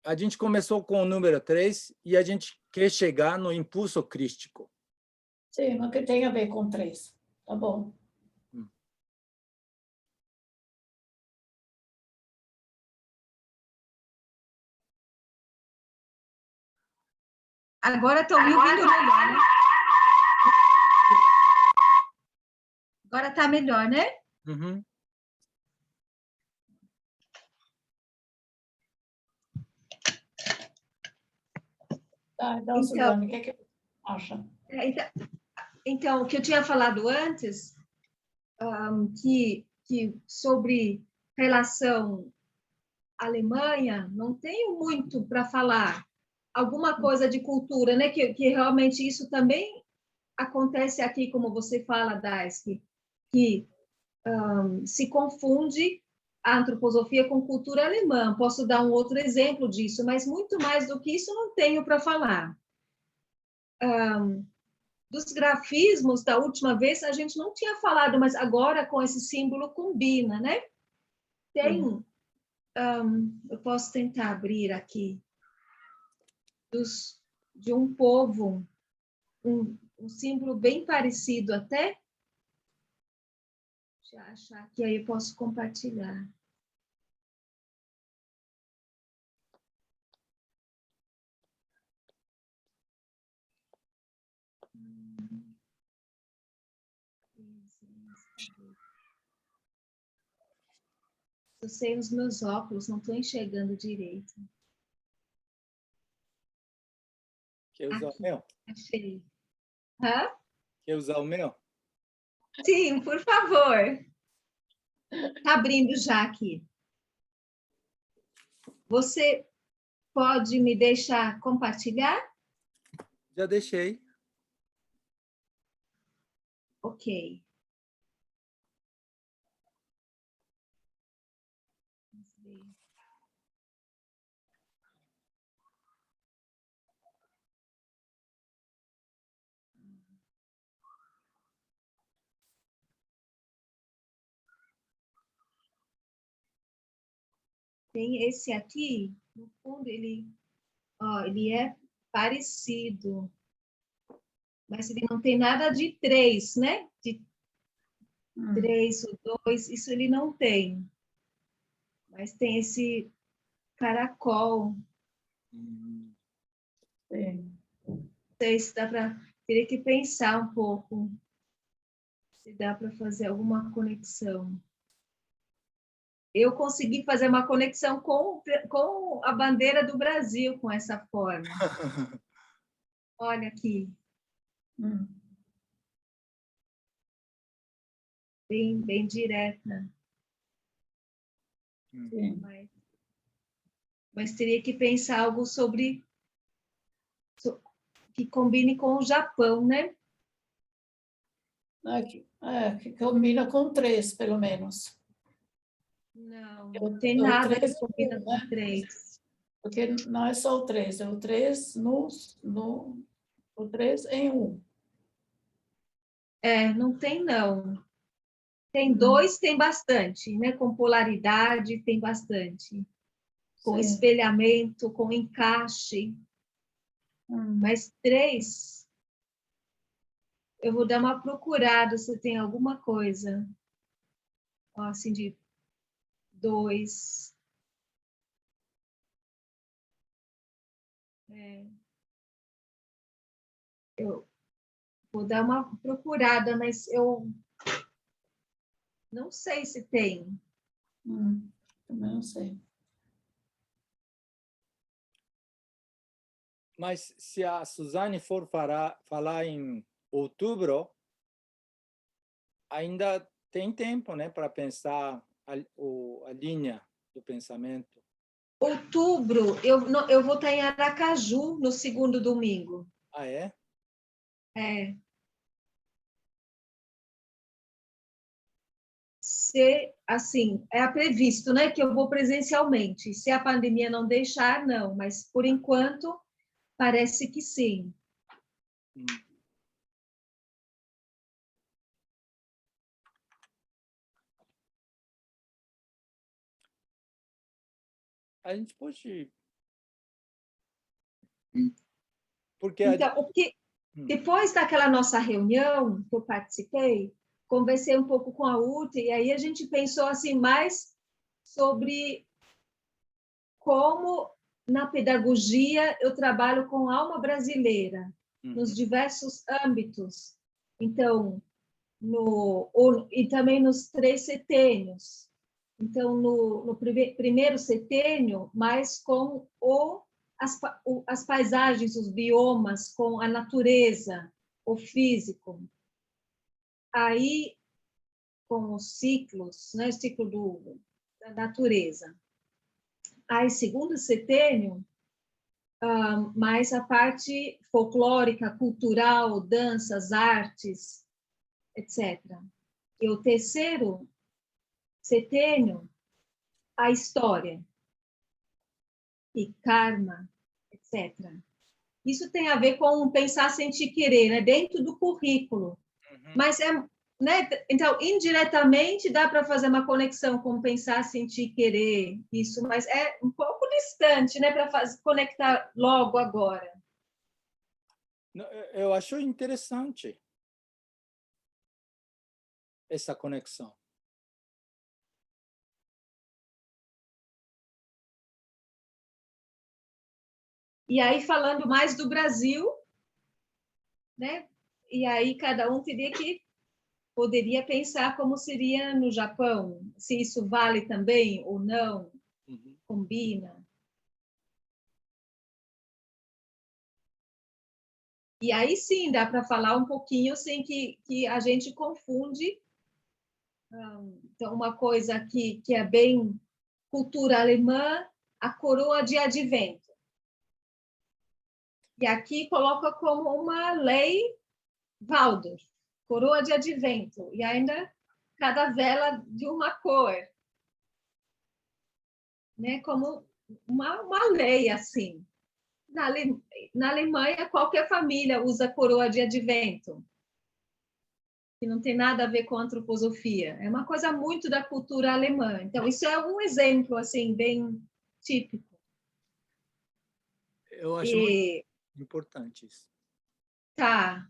a gente começou com o número 3 e a gente quer chegar no impulso crístico. Sim, mas que tem a ver com 3. Tá bom. Agora estão me ouvindo melhor, né? Agora está melhor, né? Uhum. Tá, então, Suzane, o que você acha? Então, o que eu tinha falado antes, que sobre relação Alemanha, não tenho muito para falar. Alguma coisa de cultura, né? Que realmente isso também acontece aqui, como você fala, Daisy, que se confunde a antroposofia com cultura alemã. Posso dar um outro exemplo disso, mas muito mais do que isso não tenho para falar. Dos grafismos, da última vez, a gente não tinha falado, mas agora com esse símbolo combina, né? Tem, eu posso tentar abrir aqui, de um povo, um símbolo bem parecido até. Deixa eu achar que aí eu posso compartilhar. Eu sei os meus óculos, não estou enxergando direito. Quer usar o meu? Achei. Hã? Quer usar o meu? Sim, por favor. Está abrindo já aqui. Você pode me deixar compartilhar? Já deixei. Ok. Tem esse aqui, no fundo, ele é parecido, mas ele não tem nada de 3, né? De 3 ou 2, isso ele não tem. Mas tem esse caracol. Sim. Não sei se dá para... Teria que pensar um pouco se dá para fazer alguma conexão. Eu consegui fazer uma conexão com a bandeira do Brasil com essa forma. Olha aqui. Bem direta. Sim. Mas teria que pensar algo que combine com o Japão, né? Que combina com 3, pelo menos. Não tem nada que combina com 3. Porque não é só o 3, é o 3 o 3 em 1. Não tem, não. Tem 2, tem bastante, né? Com polaridade, tem bastante. Com Sim. espelhamento, com encaixe. Mas 3, eu vou dar uma procurada se tem alguma coisa. Assim, de 2. Eu vou dar uma procurada, mas eu não sei se tem. Também não sei. Mas se a Suzane for falar em outubro, ainda tem tempo, né, para pensar a linha do pensamento. Outubro, eu vou estar em Aracaju no segundo domingo. Ah, é? ser assim, é previsto, né, que eu vou presencialmente. Se a pandemia não deixar, não, mas por enquanto parece que sim. A gente pode... Porque Então, depois daquela nossa reunião que eu participei, conversei um pouco com a Ute, e aí a gente pensou assim mais sobre como, na pedagogia, eu trabalho com alma brasileira, nos diversos âmbitos. Então, e também nos 3 setênios. Então, no primeiro setênio, mais com as paisagens, os biomas, com a natureza, o físico. Aí, com os ciclos, né, o ciclo da natureza. Aí, segundo setênio, mais a parte folclórica, cultural, danças, artes, etc. E o terceiro setênio, a história e karma, etc. Isso tem a ver com pensar, sentir, querer, né? Dentro do currículo. Mas né? Então, indiretamente, dá para fazer uma conexão com pensar, sentir, querer, isso, mas é um pouco distante, né? Para conectar logo agora. Eu acho interessante essa conexão. E aí, falando mais do Brasil, né? E aí cada um poderia pensar como seria no Japão, se isso vale também ou não, combina. E aí sim, dá para falar um pouquinho sem que a gente confunde. Então, uma coisa que é bem cultura alemã, a coroa de advento. E aqui coloca como uma lei Waldorf, coroa de advento, e ainda cada vela de uma cor, né? Como uma lei, assim. Na Alemanha, qualquer família usa coroa de advento, que não tem nada a ver com antroposofia. É uma coisa muito da cultura alemã. Então, isso é um exemplo, assim, bem típico. Eu acho muito importante isso. Tá.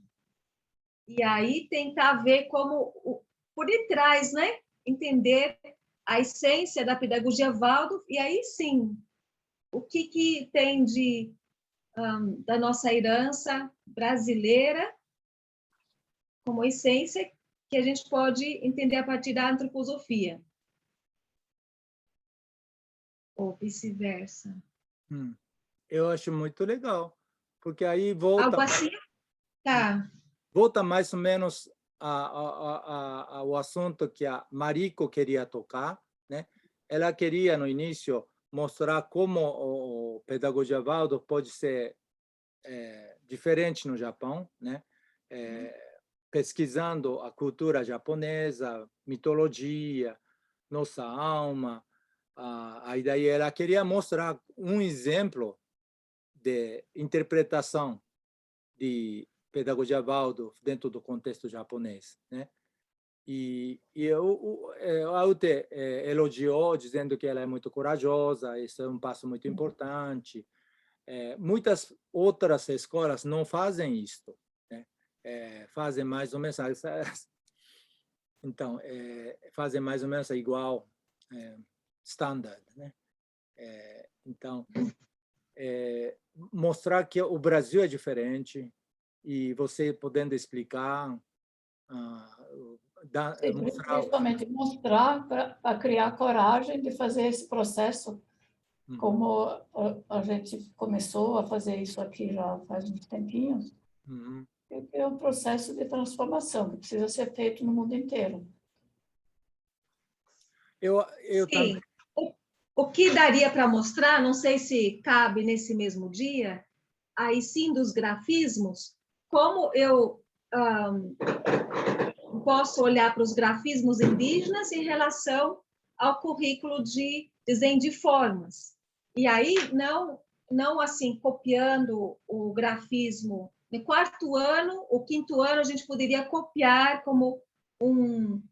E aí tentar ver como, por detrás, né? Entender a essência da pedagogia Waldorf, e aí sim, o que tem da nossa herança brasileira como essência que a gente pode entender a partir da antroposofia. Ou vice-versa. Eu acho muito legal, porque aí volta... Algo assim? Tá. Volta mais ou menos ao assunto que a Mariko queria tocar, né? Ela queria, no início, mostrar como o pedagogia Waldorf pode ser diferente no Japão, né? Pesquisando a cultura japonesa, mitologia, nossa alma. Aí daí ela queria mostrar um exemplo de interpretação de pedagogia Waldorf dentro do contexto japonês, né? E a Ute elogiou, dizendo que ela é muito corajosa, isso é um passo muito importante. Muitas outras escolas não fazem isto, né? Fazem mais ou menos então fazem mais ou menos igual standard, né? Então mostrar que o Brasil é diferente e você podendo explicar, principalmente mostrar para criar coragem de fazer esse processo, como a gente começou a fazer isso aqui já faz uns tempinhos. É um processo de transformação que precisa ser feito no mundo inteiro. Sim. Também... O que daria para mostrar, não sei se cabe nesse mesmo dia, aí sim dos grafismos, como eu, um posso olhar para os grafismos indígenas em relação ao currículo de desenho de formas. E aí, não assim, copiando o grafismo. No quarto ano, o quinto ano, a gente poderia copiar como um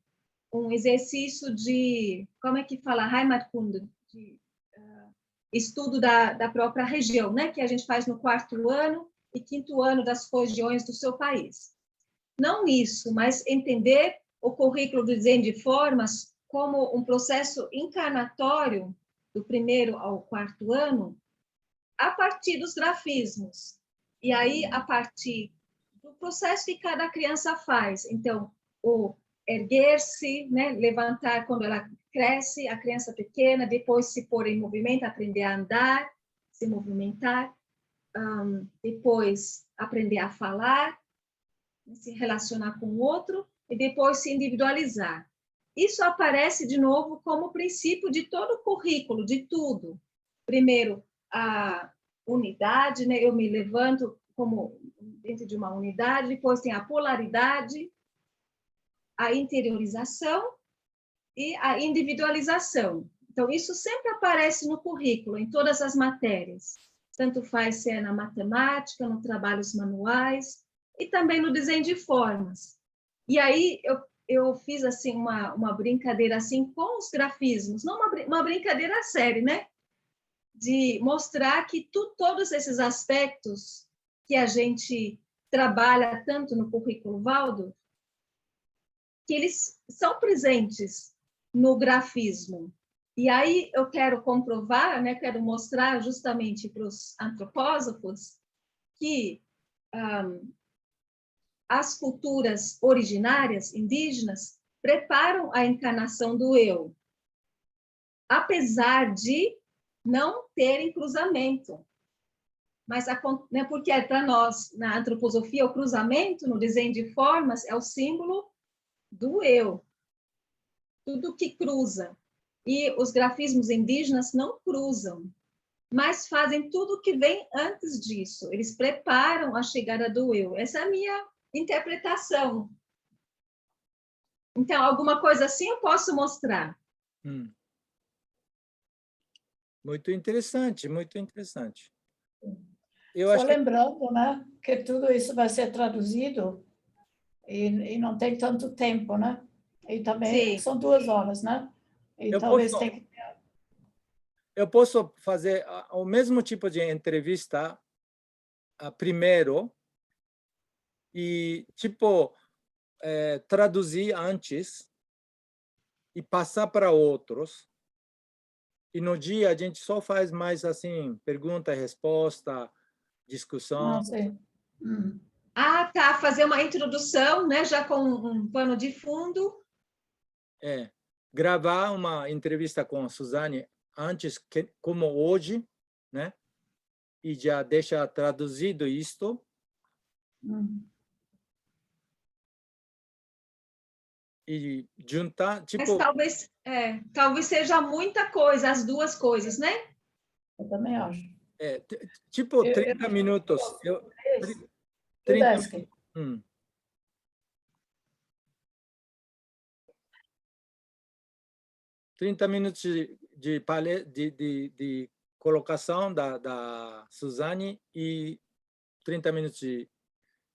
exercício de, como é que fala? Heimatkunde, de estudo da própria região, né? Que a gente faz no quarto ano e quinto ano das regiões do seu país. Não isso, mas entender o currículo do desenho de formas como um processo encarnatório do primeiro ao quarto ano, a partir dos grafismos. E aí, a partir do processo que cada criança faz. Então, o erguer-se, né, levantar quando ela cresce, a criança pequena, depois se pôr em movimento, aprender a andar, se movimentar, depois aprender a falar, se relacionar com o outro, e depois se individualizar. Isso aparece, de novo, como princípio de todo o currículo, de tudo. Primeiro, a unidade, né? Eu me levanto como dentro de uma unidade, depois tem a polaridade, a interiorização e a individualização. Então, isso sempre aparece no currículo, em todas as matérias. Tanto faz se é na matemática, nos trabalhos manuais, e também no desenho de formas. E aí, eu fiz assim uma brincadeira assim com os grafismos, não uma brincadeira séria, né? De mostrar que todos esses aspectos que a gente trabalha tanto no currículo Waldorf, que eles são presentes no grafismo. E aí eu quero comprovar, né, quero mostrar justamente para os antropósofos que as culturas originárias, indígenas, preparam a encarnação do eu, apesar de não terem cruzamento. Mas, né, porque para nós, na antroposofia, o cruzamento no desenho de formas é o símbolo do eu. Tudo que cruza. E os grafismos indígenas não cruzam, mas fazem tudo o que vem antes disso. Eles preparam a chegada do eu. Essa é a minha interpretação. Então, alguma coisa assim eu posso mostrar. Muito interessante, muito interessante. Só lembrando, né, que tudo isso vai ser traduzido e não tem tanto tempo, né? E também são 2 horas, né? E talvez tenha que... Eu posso fazer o mesmo tipo de entrevista primeiro e, tipo, traduzir antes e passar para outros. E no dia a gente só faz mais assim, pergunta e resposta, discussão. Ah, sim. Ah, tá. Fazer uma introdução, né? Já com um pano de fundo. Gravar uma entrevista com a Suzane antes, como hoje, né? E já deixa traduzido isto. E juntar, tipo... Mas talvez seja muita coisa, as duas coisas, né? Eu também acho. Tipo 30 minutos. 30 minutos de colocação da Suzane e 30 minutos de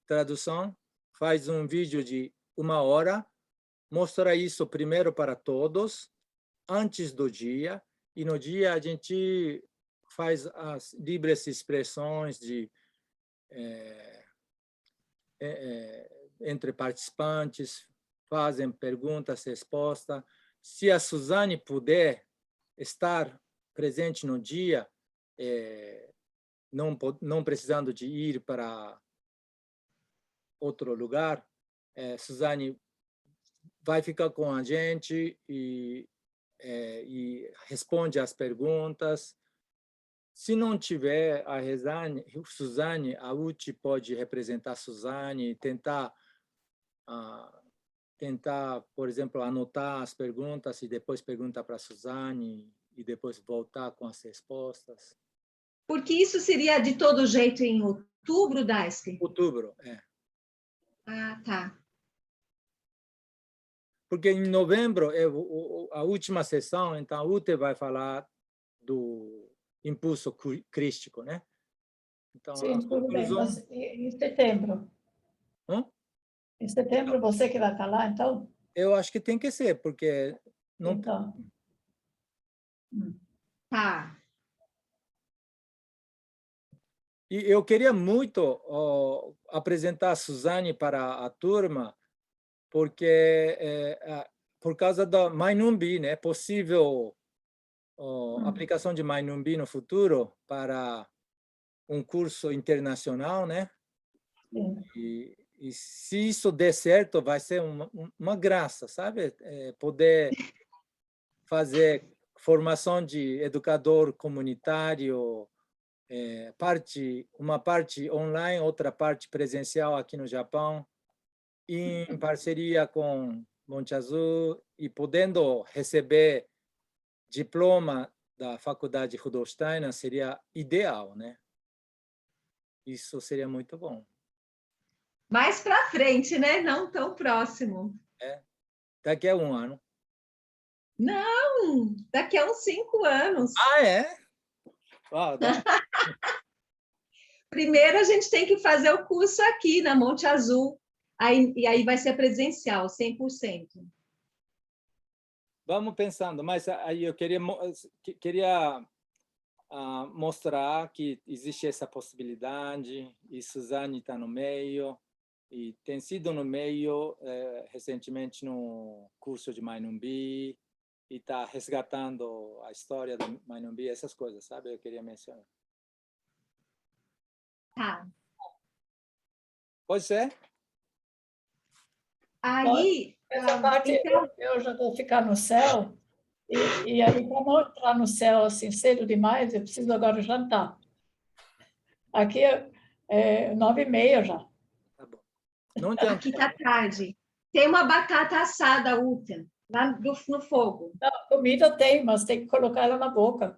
tradução. Faz um vídeo de 1 hora, mostra isso primeiro para todos, antes do dia, e no dia a gente faz as livres expressões entre participantes, fazem perguntas, respostas. Se a Suzane puder estar presente no dia, não precisando de ir para outro lugar, Suzane vai ficar com a gente e responde às perguntas. Se não tiver a Suzane, a UTI pode representar a Suzane, tentar, por exemplo, anotar as perguntas e depois perguntar para a Suzane e depois voltar com as respostas. Porque isso seria de todo jeito em outubro, Daisky? Outubro, Ah, tá. porque em novembro é a última sessão, então a UTE vai falar do impulso crístico, né? Então, Sim, tudo bem. Mas em setembro? Em setembro você que vai falar, então? Eu acho que tem que ser, porque não. Então. Tá. E eu queria muito apresentar a Suzane para a turma, porque por causa da Mainumbi, né? Possível aplicação de Mainumbi no futuro para um curso internacional, né? Sim. E se isso der certo, vai ser uma graça, sabe? Poder fazer formação de educador comunitário, uma parte online, outra parte presencial aqui no Japão, em parceria com Monte Azul e podendo receber diploma da Faculdade Rudolf Steiner seria ideal, né? Isso seria muito bom. Mais para frente, né? Não tão próximo. Daqui a um ano. Não, daqui a uns 5 anos. Ah, é? Primeiro a gente tem que fazer o curso aqui na Monte Azul, e aí vai ser presencial, 100%. Vamos pensando, mas aí eu queria mostrar que existe essa possibilidade, e Suzane está no meio, e tem sido no meio recentemente no curso de Mainumbi, e está resgatando a história do Mainumbi, essas coisas, sabe? Eu queria mencionar. Tá. Pode ser? Aí, essa parte então... eu já vou ficar no céu, e aí, para não entrar no céu assim cedo demais, eu preciso agora jantar. Aqui é 9h30 já. Tá bom. Não Aqui está tarde. Tem uma batata assada, Uta, lá no fogo. Não, comida tem, mas tem que colocar ela na boca.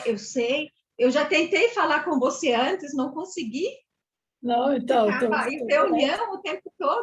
Eu sei. Eu já tentei falar com você antes, não consegui. Não, então... Em reunião o tempo todo.